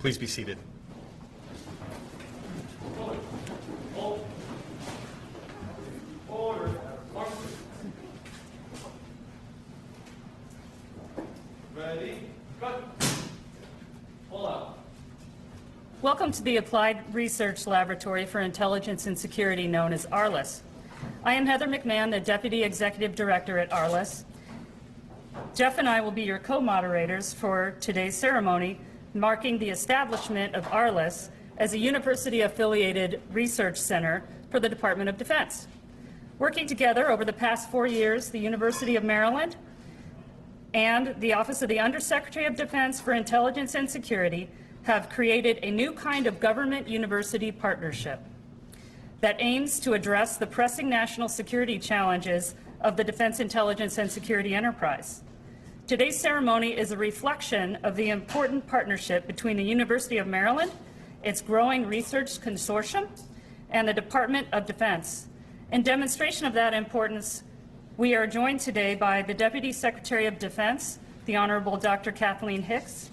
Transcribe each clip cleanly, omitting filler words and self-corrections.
Please be seated. Ready, cut. Pull out. Welcome to the Applied Research Laboratory for Intelligence and Security, known as ARLIS. I am Heather McMahon, the Deputy Executive Director at ARLIS. Jeff and I will be your co-moderators for today's ceremony, marking the establishment of ARLIS as a university-affiliated research center for the Department of Defense. Working together over the past 4 years, the University of Maryland and the Office of the Undersecretary of Defense for Intelligence and Security have created a new kind of government-university partnership that aims to address the pressing national security challenges of the defense, intelligence, and security enterprise. Today's ceremony is a reflection of the important partnership between the University of Maryland, its growing research consortium, and the Department of Defense. In demonstration of that importance, we are joined today by the Deputy Secretary of Defense, the Honorable Dr. Kathleen Hicks,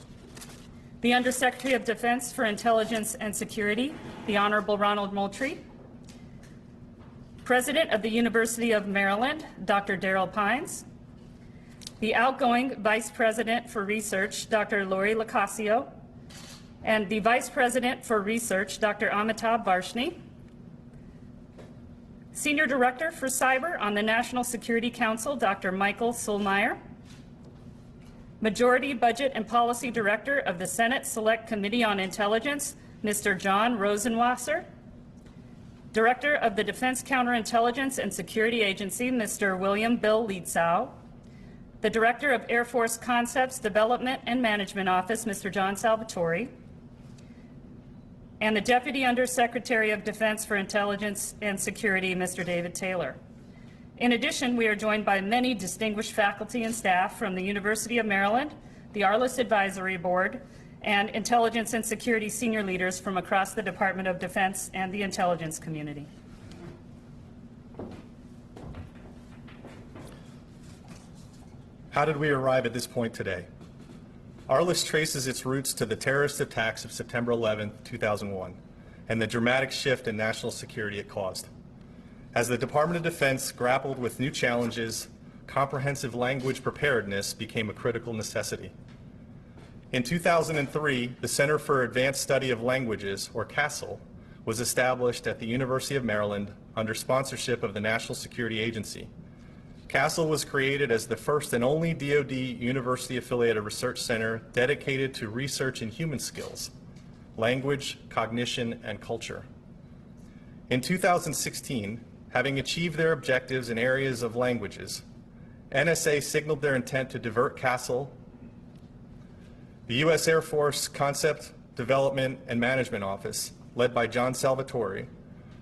the Undersecretary of Defense for Intelligence and Security, the Honorable Ronald Moultrie, President of the University of Maryland, Dr. Darrell Pines, the outgoing Vice President for Research, Dr. Lori Locascio, and the Vice President for Research, Dr. Amitabh Varshney, Senior Director for Cyber on the National Security Council, Dr. Michael Sulmeyer, Majority Budget and Policy Director of the Senate Select Committee on Intelligence, Mr. John Rosenwasser, Director of the Defense Counterintelligence and Security Agency, Mr. William Bill Lietzau, the Director of Air Force Concepts Development and Management Office, Mr. John Salvatore, and the Deputy Undersecretary of Defense for Intelligence and Security, Mr. David Taylor. In addition, we are joined by many distinguished faculty and staff from the University of Maryland, the ARLIS Advisory Board, and intelligence and security senior leaders from across the Department of Defense and the intelligence community. How did we arrive at this point today? ARLIS traces its roots to the terrorist attacks of September 11, 2001, and the dramatic shift in national security it caused. As the Department of Defense grappled with new challenges, comprehensive language preparedness became a critical necessity. In 2003, the Center for Advanced Study of Languages, or CASL, was established at the University of Maryland under sponsorship of the National Security Agency. CASL was created as the first and only DoD university-affiliated research center dedicated to research in human skills, language, cognition, and culture. In 2016, having achieved their objectives in areas of languages, NSA signaled their intent to divert CASL. The U.S. Air Force Concept Development and Management Office, led by John Salvatore,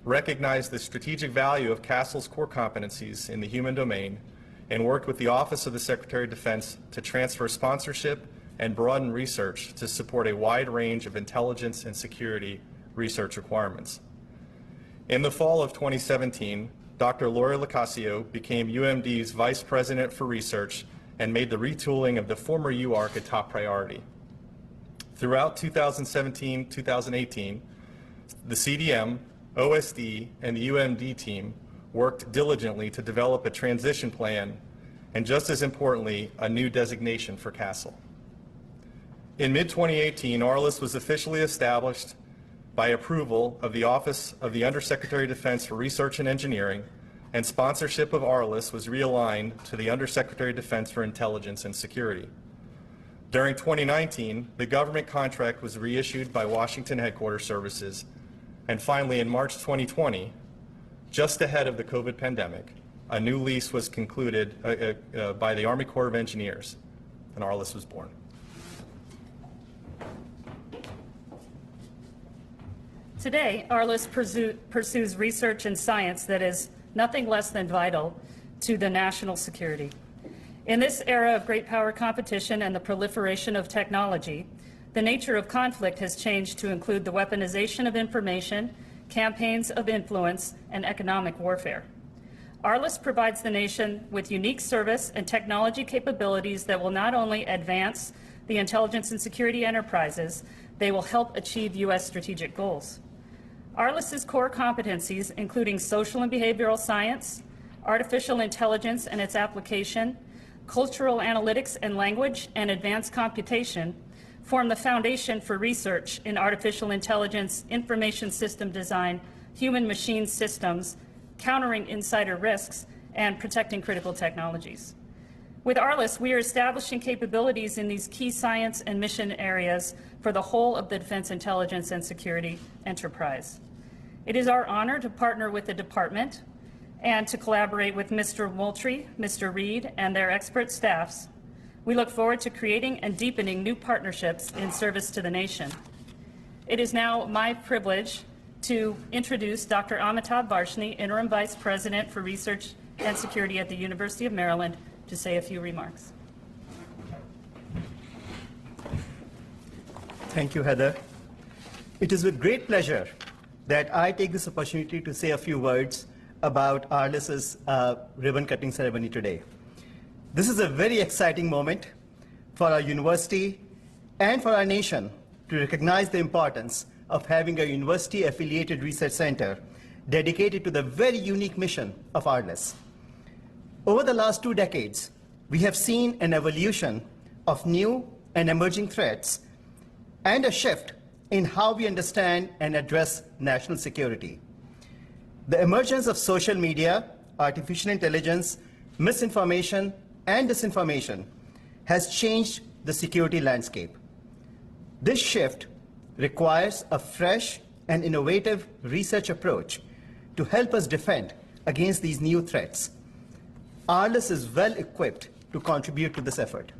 recognized the strategic value of CASL's core competencies in the human domain and worked with the Office of the Secretary of Defense to transfer sponsorship and broaden research to support a wide range of intelligence and security research requirements. In the fall of 2017, Dr. Lori Locascio became UMD's Vice President for Research and made the retooling of the former UARC a top priority. Throughout 2017-2018, the CDM, OSD, and the UMD team worked diligently to develop a transition plan and, just as importantly, a new designation for CASL. In mid-2018, ARLIS was officially established by approval of the Office of the Undersecretary of Defense for Research and Engineering, and sponsorship of ARLIS was realigned to the Undersecretary of Defense for Intelligence and Security. During 2019, the government contract was reissued by Washington Headquarters Services, and finally in March 2020, just ahead of the COVID pandemic, a new lease was concluded by the Army Corps of Engineers, and ARLIS was born. Today, ARLIS pursues research and science that is nothing less than vital to the national security. In this era of great power competition and the proliferation of technology, the nature of conflict has changed to include the weaponization of information, campaigns of influence, and economic warfare. ARLIS provides the nation with unique service and technology capabilities that will not only advance the intelligence and security enterprises, they will help achieve U.S. strategic goals. ARLIS's core competencies, including social and behavioral science, artificial intelligence and its application, cultural analytics and language, and advanced computation, form the foundation for research in artificial intelligence, information system design, human-machine systems, countering insider risks, and protecting critical technologies. With ARLIS, we are establishing capabilities in these key science and mission areas for the whole of the defense intelligence and security enterprise. It is our honor to partner with the department and to collaborate with Mr. Moultrie, Mr. Reed, and their expert staffs. We look forward to creating and deepening new partnerships in service to the nation. It is now my privilege to introduce Dr. Amitabh Varshney, Interim Vice President for Research and Security at the University of Maryland, to say a few remarks. Thank you, Heather. It is with great pleasure that I take this opportunity to say a few words about ARLIS's ribbon-cutting ceremony today. This is a very exciting moment for our university and for our nation to recognize the importance of having a university-affiliated research center dedicated to the very unique mission of ARLIS. Over the last 2 decades, we have seen an evolution of new and emerging threats and a shift in how we understand and address national security. The emergence of social media, artificial intelligence, misinformation, and disinformation has changed the security landscape. This shift requires a fresh and innovative research approach to help us defend against these new threats. ARLIS is well equipped to contribute to this effort.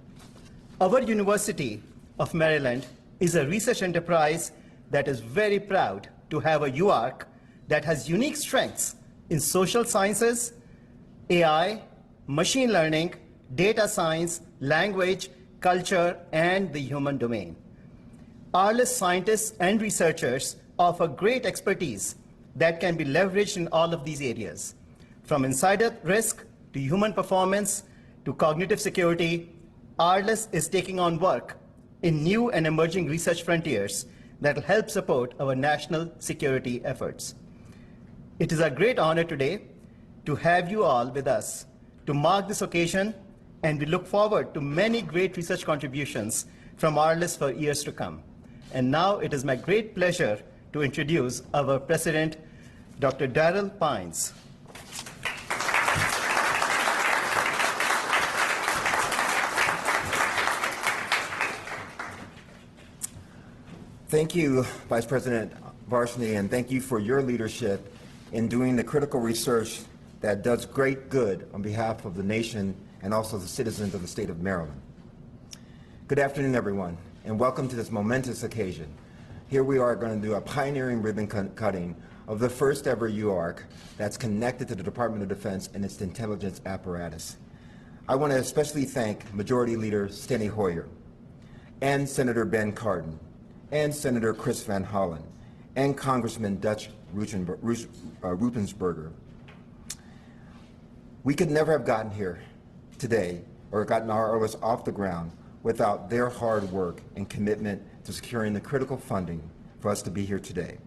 Our University of Maryland is a research enterprise that is very proud to have a UARC that has unique strengths in social sciences, AI, machine learning, data science, language, culture, and the human domain. ARLIS scientists and researchers offer great expertise that can be leveraged in all of these areas, from insider risk to human performance to cognitive security. ARLIS is taking on work in new and emerging research frontiers that will help support our national security efforts. It is a great honor today to have you all with us to mark this occasion, and we look forward to many great research contributions from ARLIS for years to come. And now it is my great pleasure to introduce our President, Dr. Darrell Pines. Thank you, Vice President Varshney, and thank you for your leadership in doing the critical research that does great good on behalf of the nation and also the citizens of the state of Maryland. Good afternoon, everyone, and welcome to this momentous occasion. Here we are going to do a pioneering ribbon cutting of the first ever UARC that's connected to the Department of Defense and its intelligence apparatus. I want to especially thank Majority Leader Steny Hoyer and Senator Ben Cardin and Senator Chris Van Hollen and Congressman Dutch Ruppensberger. We could never have gotten here today or gotten our ARLIS off the ground without their hard work and commitment to securing the critical funding for us to be here today.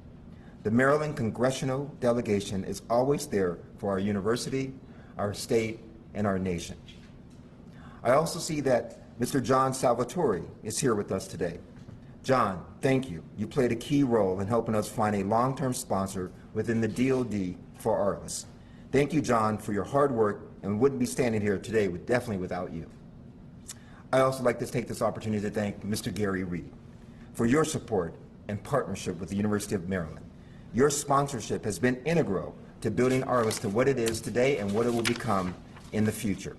The Maryland congressional delegation is always there for our university, our state, and our nation. I also see that Mr. John Salvatore is here with us today. John, thank you. You played a key role in helping us find a long-term sponsor within the TODD for ARLIS. Thank you, John, for your hard work, and we wouldn't be standing here today definitely without you. I also like to take this opportunity to thank Mr. Gary Reed for your support and partnership with the University of Maryland. Your sponsorship has been integral to building ARLIS to what it is today and what it will become in the future.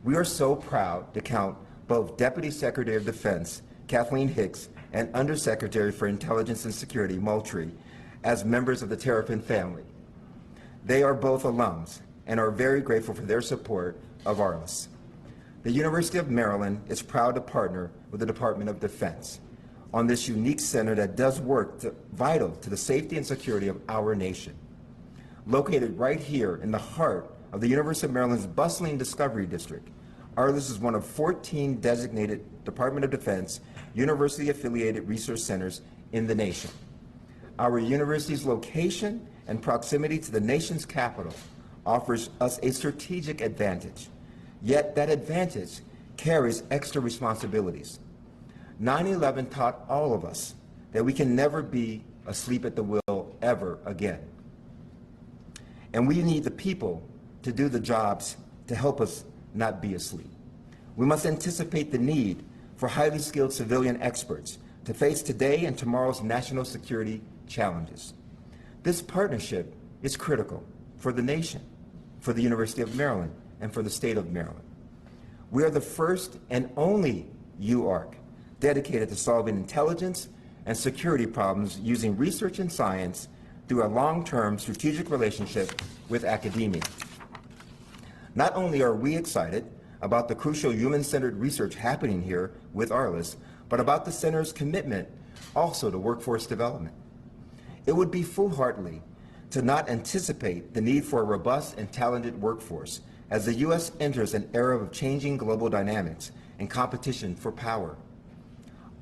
We are so proud to count both Deputy Secretary of Defense Kathleen Hicks and Undersecretary for Intelligence and Security Moultrie as members of the Terrapin family. They are both alums and are very grateful for their support of ARLIS. The University of Maryland is proud to partner with the Department of Defense on this unique center that does work vital to the safety and security of our nation. Located right here in the heart of the University of Maryland's bustling Discovery District, ARLIS is one of 14 designated Department of Defense university-affiliated research centers in the nation. Our university's location and proximity to the nation's capital offers us a strategic advantage, yet that advantage carries extra responsibilities. 9/11 taught all of us that we can never be asleep at the wheel ever again. And we need the people to do the jobs to help us not be asleep. We must anticipate the need for highly skilled civilian experts to face today and tomorrow's national security challenges. This partnership is critical for the nation, for the University of Maryland, and for the state of Maryland. We are the first and only UARC dedicated to solving intelligence and security problems using research and science through a long-term strategic relationship with academia. Not only are we excited about the crucial human-centered research happening here with ARLIS, but about the center's commitment also to workforce development. It would be foolhardy to not anticipate the need for a robust and talented workforce as the U.S. enters an era of changing global dynamics and competition for power.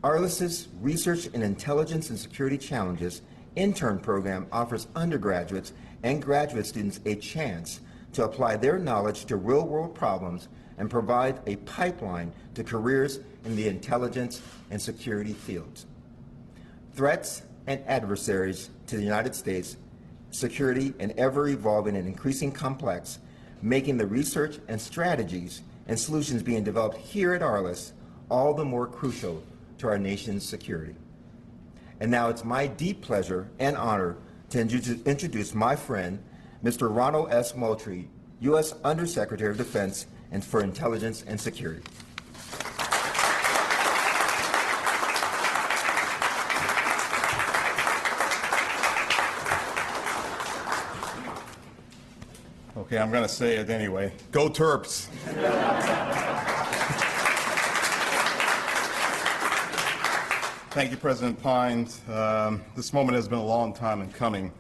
ARLIS's Research in Intelligence and Security Challenges intern program offers undergraduates and graduate students a chance to apply their knowledge to real-world problems and provide a pipeline to careers in the intelligence and security fields. Threats and adversaries to the United States security and ever-evolving and increasing complex, making the research and strategies and solutions being developed here at ARLIS all the more crucial to our nation's security. And now it's my deep pleasure and honor to introduce my friend, Mr. Ronald S. Moultrie, U.S. Undersecretary of Defense and for Intelligence and Security. Okay, I'm going to say it anyway. Go Terps! Thank you, President Pines. This moment has been a long time in coming,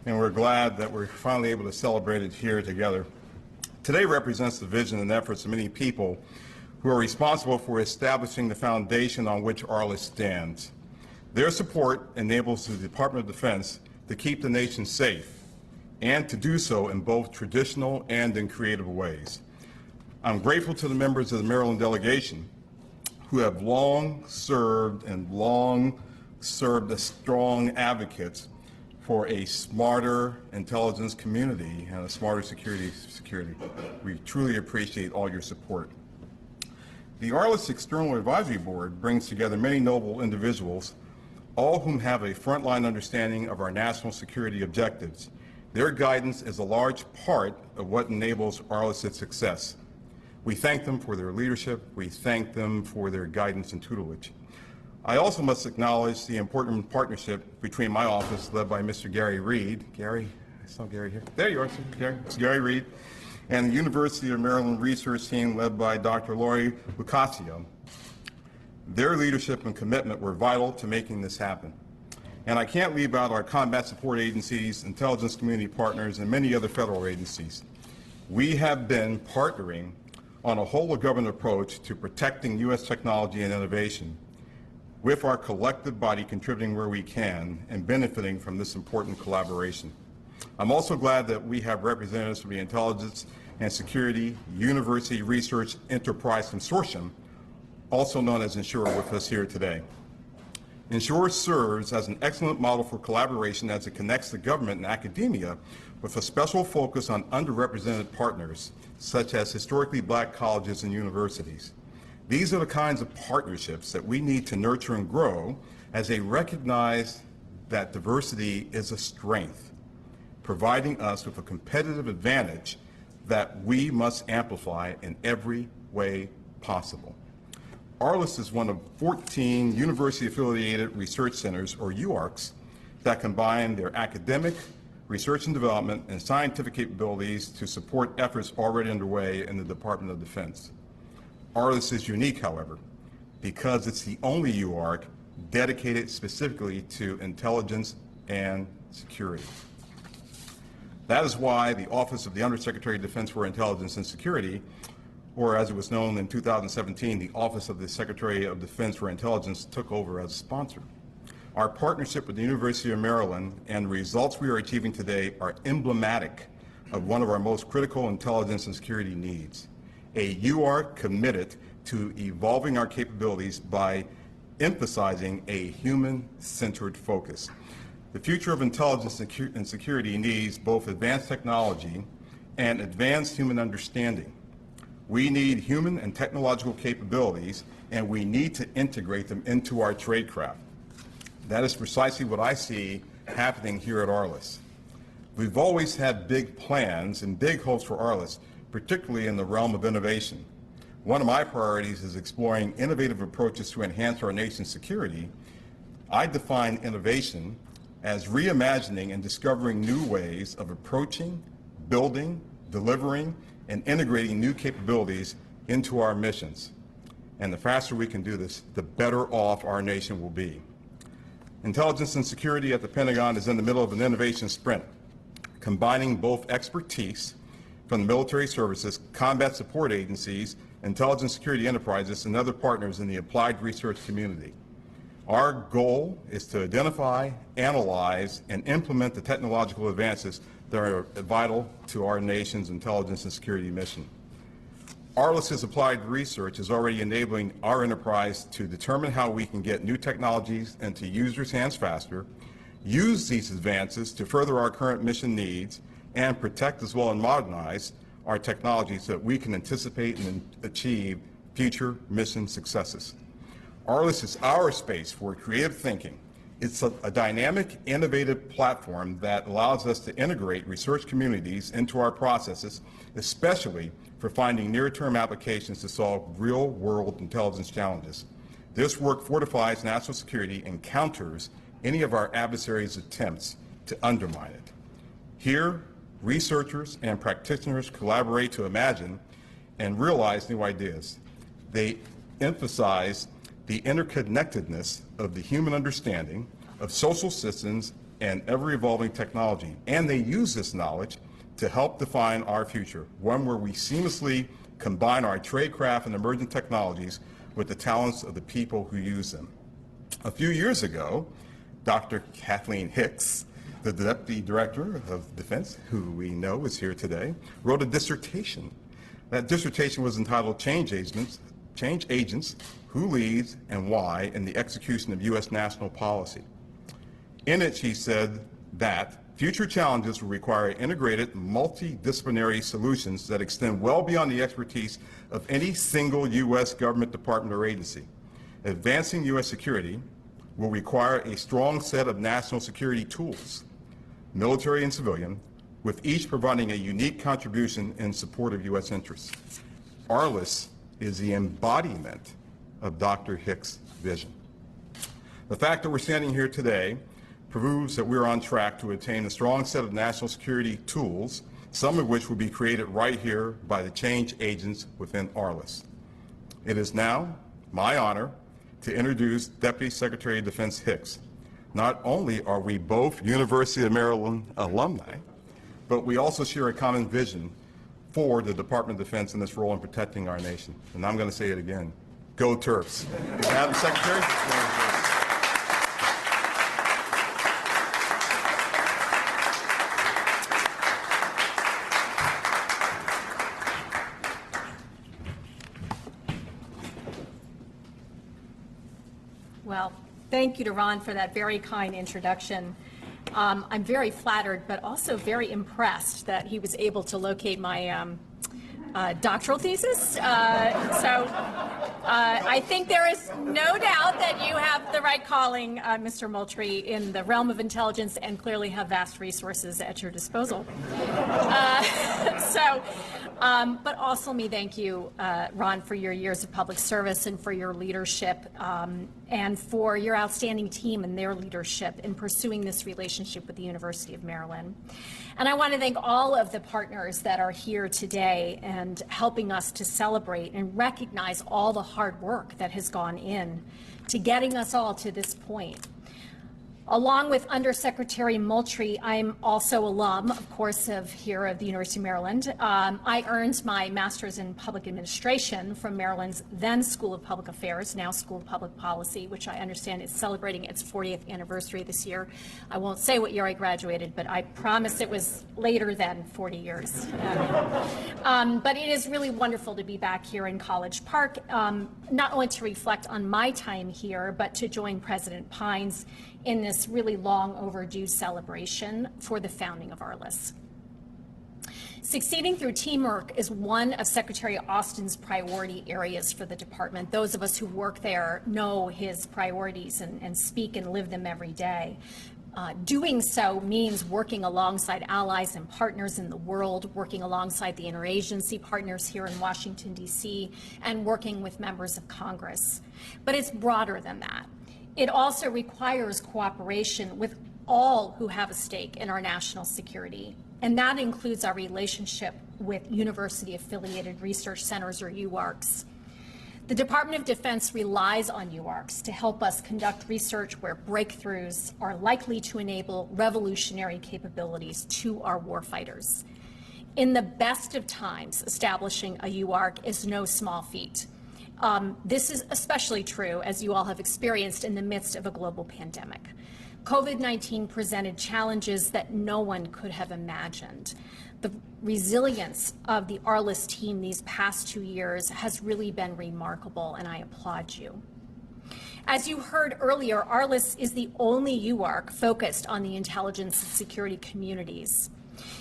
and we're glad that we're finally able to celebrate it here together. Today represents the vision and efforts of many people who are responsible for establishing the foundation on which ARLIS stands. Their support enables the Department of Defense to keep the nation safe, and to do so in both traditional and in creative ways. I'm grateful to the members of the Maryland delegation who have long served as strong advocates for a smarter intelligence community and a smarter security. We truly appreciate all your support. The ARLIS External Advisory Board brings together many noble individuals, all whom have a frontline understanding of our national security objectives. Their guidance is a large part of what enables ARLIS's success. We thank them for their leadership. We thank them for their guidance and tutelage. I also must acknowledge the important partnership between my office, led by Mr. Gary Reed. Gary, I saw Gary here. There you are, sir. Gary. It's Gary Reed. And the University of Maryland research team, led by Dr. Lori Lucasio. Their leadership and commitment were vital to making this happen. And I can't leave out our combat support agencies, intelligence community partners, and many other federal agencies. We have been partnering on a whole-of-government approach to protecting U.S. technology and innovation, with our collective body contributing where we can and benefiting from this important collaboration. I'm also glad that we have representatives from the Intelligence and Security University Research Enterprise Consortium, also known as INSURE, with us here today. INSURE serves as an excellent model for collaboration as it connects the government and academia with a special focus on underrepresented partners, such as historically black colleges and universities. These are the kinds of partnerships that we need to nurture and grow as they recognize that diversity is a strength, providing us with a competitive advantage that we must amplify in every way possible. ARLIS is one of 14 university-affiliated research centers, or UARCs, that combine their academic, research and development, and scientific capabilities to support efforts already underway in the Department of Defense. ARLIS is unique, however, because it's the only UARC dedicated specifically to intelligence and security. That is why the Office of the Undersecretary of Defense for Intelligence and Security or as it was known in 2017, the Office of the Secretary of Defense for Intelligence took over as a sponsor. Our partnership with the University of Maryland and the results we are achieving today are emblematic of one of our most critical intelligence and security needs. A UARC committed to evolving our capabilities by emphasizing a human-centered focus. The future of intelligence and security needs both advanced technology and advanced human understanding. We need human and technological capabilities, and we need to integrate them into our tradecraft. That is precisely what I see happening here at ARLIS. We've always had big plans and big hopes for ARLIS, particularly in the realm of innovation. One of my priorities is exploring innovative approaches to enhance our nation's security. I define innovation as reimagining and discovering new ways of approaching, building, delivering, and integrating new capabilities into our missions. And the faster we can do this, the better off our nation will be. Intelligence and security at the Pentagon is in the middle of an innovation sprint, combining both expertise from the military services, combat support agencies, intelligence security enterprises, and other partners in the applied research community. Our goal is to identify, analyze, and implement the technological advances that are vital to our nation's intelligence and security mission. ARLIS's applied research is already enabling our enterprise to determine how we can get new technologies into users' hands faster, use these advances to further our current mission needs, and protect as well and modernize our technology so that we can anticipate and achieve future mission successes. ARLIS is our space for creative thinking. It's a dynamic, innovative platform that allows us to integrate research communities into our processes, especially for finding near-term applications to solve real-world intelligence challenges. This work fortifies national security and counters any of our adversaries' attempts to undermine it. Here, researchers and practitioners collaborate to imagine and realize new ideas. They emphasize the interconnectedness of the human understanding of social systems and ever-evolving technology, and they use this knowledge to help define our future, one where we seamlessly combine our tradecraft and emerging technologies with the talents of the people who use them. A few years ago, Dr. Kathleen Hicks, the Deputy Director of Defense, who we know is here today, wrote a dissertation. That dissertation was entitled Change Agents, Who Leads and Why in the Execution of U.S. National Policy. In it, she said that future challenges will require integrated, multidisciplinary solutions that extend well beyond the expertise of any single U.S. government department or agency. Advancing U.S. security will require a strong set of national security tools, military and civilian, with each providing a unique contribution in support of U.S. interests. ARLIS is the embodiment of Dr. Hicks' vision. The fact that we're standing here today proves that we're on track to attain a strong set of national security tools, some of which will be created right here by the change agents within ARLIS. It is now my honor to introduce Deputy Secretary of Defense Hicks. Not only are we both University of Maryland alumni, but we also share a common vision for the Department of Defense in this role in protecting our nation. And I'm going to say it again. Go Terps. Madam Secretary. Well, thank you to Ron for that very kind introduction. I'm very flattered, but also very impressed that he was able to locate my doctoral thesis. I think there is no doubt that you have the right calling, Mr. Moultrie, in the realm of intelligence and clearly have vast resources at your disposal. But also let me thank you, Ron, for your years of public service and for your leadership and for your outstanding team and their leadership in pursuing this relationship with the University of Maryland. And I want to thank all of the partners that are here today and helping us to celebrate and recognize all the hard work that has gone in to getting us all to this point. Along with Undersecretary Moultrie, I'm also alum, of course, of the University of Maryland. I earned my master's in public administration from Maryland's then School of Public Affairs, now School of Public Policy, which I understand is celebrating its 40th anniversary this year. I won't say what year I graduated, but I promise it was later than 40 years. But it is really wonderful to be back here in College Park, not only to reflect on my time here, but to join President Pines in this really long overdue celebration for the founding of ARLIS. Succeeding through teamwork is one of Secretary Austin's priority areas for the department. Those of us who work there know his priorities and speak and live them every day. Doing so means working alongside allies and partners in the world, working alongside the interagency partners here in Washington, D.C., and working with members of Congress. But it's broader than that. It also requires cooperation with all who have a stake in our national security, and that includes our relationship with university-affiliated research centers, or UARCs. The Department of Defense relies on UARCs to help us conduct research where breakthroughs are likely to enable revolutionary capabilities to our warfighters. In the best of times, establishing a UARC is no small feat. This is especially true, as you all have experienced, in the midst of a global pandemic. COVID-19 presented challenges that no one could have imagined. The resilience of the ARLIS team these past 2 years has really been remarkable, and I applaud you. As you heard earlier, ARLIS is the only UARC focused on the intelligence and security communities.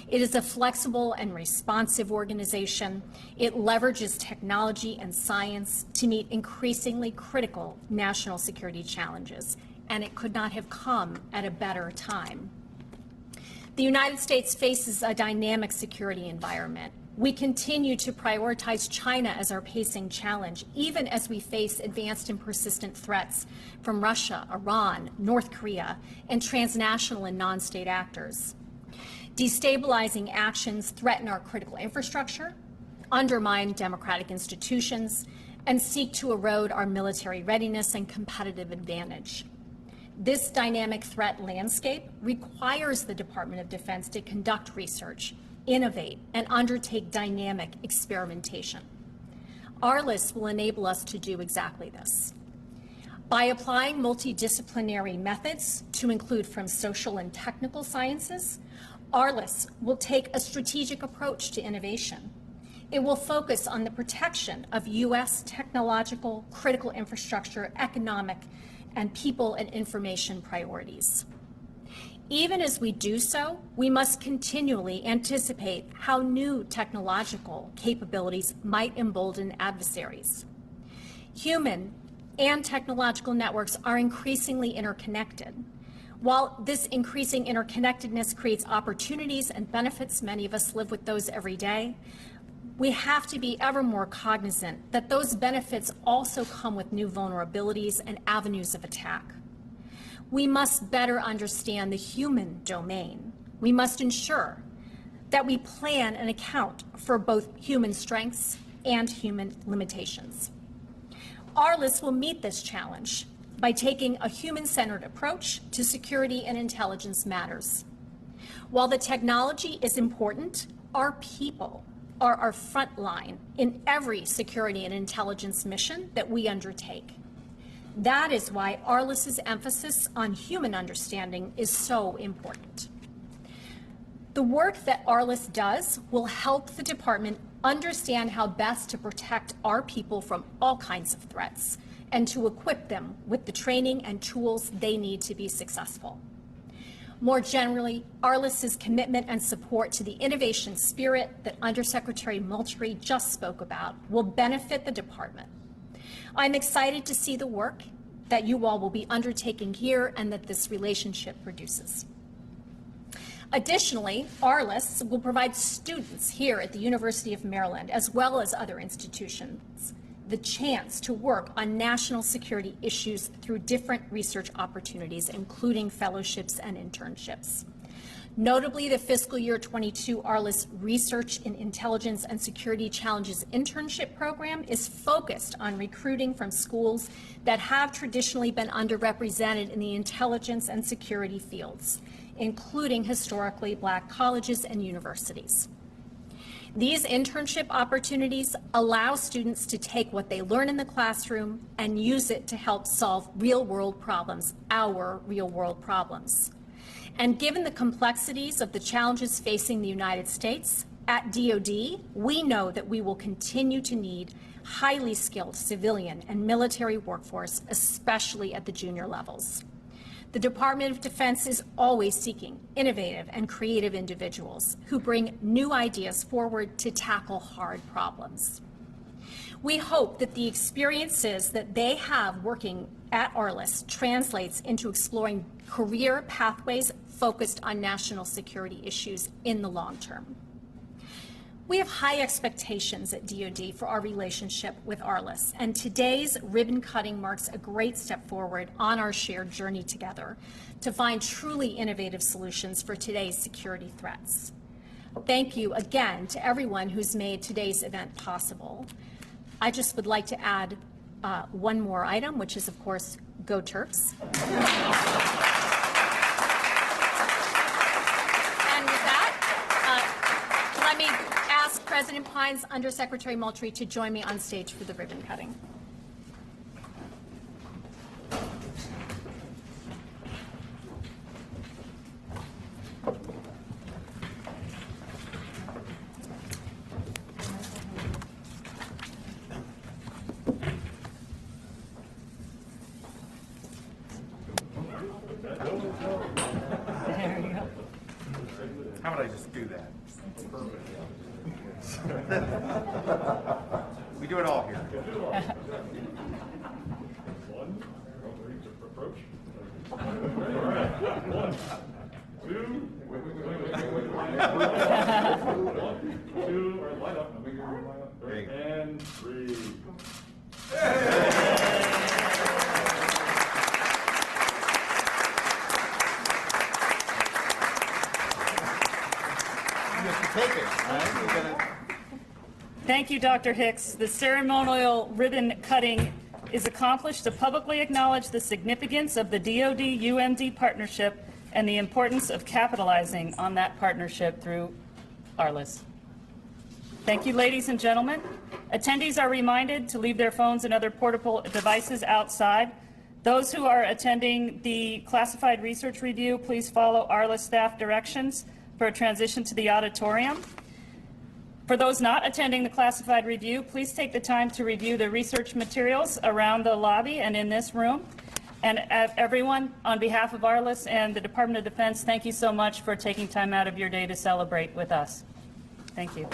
It is a flexible and responsive organization. It leverages technology and science to meet increasingly critical national security challenges, and it could not have come at a better time. The United States faces a dynamic security environment. We continue to prioritize China as our pacing challenge, even as we face advanced and persistent threats from Russia, Iran, North Korea, and transnational and non-state actors. Destabilizing actions threaten our critical infrastructure, undermine democratic institutions, and seek to erode our military readiness and competitive advantage. This dynamic threat landscape requires the Department of Defense to conduct research, innovate, and undertake dynamic experimentation. ARLIS will enable us to do exactly this. By applying multidisciplinary methods to include from social and technical sciences, ARLIS will take a strategic approach to innovation. It will focus on the protection of U.S. technological, critical infrastructure, economic, and people and information priorities. Even as we do so, we must continually anticipate how new technological capabilities might embolden adversaries. Human and technological networks are increasingly interconnected. While this increasing interconnectedness creates opportunities and benefits, many of us live with those every day, we have to be ever more cognizant that those benefits also come with new vulnerabilities and avenues of attack. We must better understand the human domain. We must ensure that we plan and account for both human strengths and human limitations. ARLIS will meet this challenge by taking a human-centered approach to security and intelligence matters. While the technology is important, our people are our front line in every security and intelligence mission that we undertake. That is why ARLIS's emphasis on human understanding is so important. The work that ARLIS does will help the department understand how best to protect our people from all kinds of threats and to equip them with the training and tools they need to be successful. More generally, ARLIS's commitment and support to the innovation spirit that Undersecretary Moultrie just spoke about will benefit the department. I'm excited to see the work that you all will be undertaking here and that this relationship produces. Additionally, ARLIS will provide students here at the University of Maryland, as well as other institutions, the chance to work on national security issues through different research opportunities, including fellowships and internships. Notably, the fiscal year 22 ARLIS Research in Intelligence and Security Challenges internship program is focused on recruiting from schools that have traditionally been underrepresented in the intelligence and security fields, including historically Black colleges and universities. These internship opportunities allow students to take what they learn in the classroom and use it to help solve real-world problems, our real-world problems. And given the complexities of the challenges facing the United States, at DOD, we know that we will continue to need highly skilled civilian and military workforce, especially at the junior levels. The Department of Defense is always seeking innovative and creative individuals who bring new ideas forward to tackle hard problems. We hope that the experiences that they have working at ARLIS translates into exploring career pathways focused on national security issues in the long term. We have high expectations at DOD for our relationship with ARLIS, and today's ribbon cutting marks a great step forward on our shared journey together to find truly innovative solutions for today's security threats. Thank you again to everyone who's made today's event possible. I just would like to add one more item, which is, of course, Go Terps. And with that, let me ask President Pine's Undersecretary Moultrie to join me on stage for the ribbon cutting. There you go. How would I just do that? We do it all here. Approach. All right. 1, 2. Wait. 1, 2. All right, light up. And 3. Thank you, Dr. Hicks. The ceremonial ribbon cutting is accomplished to publicly acknowledge the significance of the DoD-UMD partnership and the importance of capitalizing on that partnership through ARLIS. Thank you, ladies and gentlemen. Attendees are reminded to leave their phones and other portable devices outside. Those who are attending the classified research review, please follow ARLIS staff directions for a transition to the auditorium. For those not attending the classified review, please take the time to review the research materials around the lobby and in this room. And everyone, on behalf of ARLIS and the Department of Defense, thank you so much for taking time out of your day to celebrate with us. Thank you.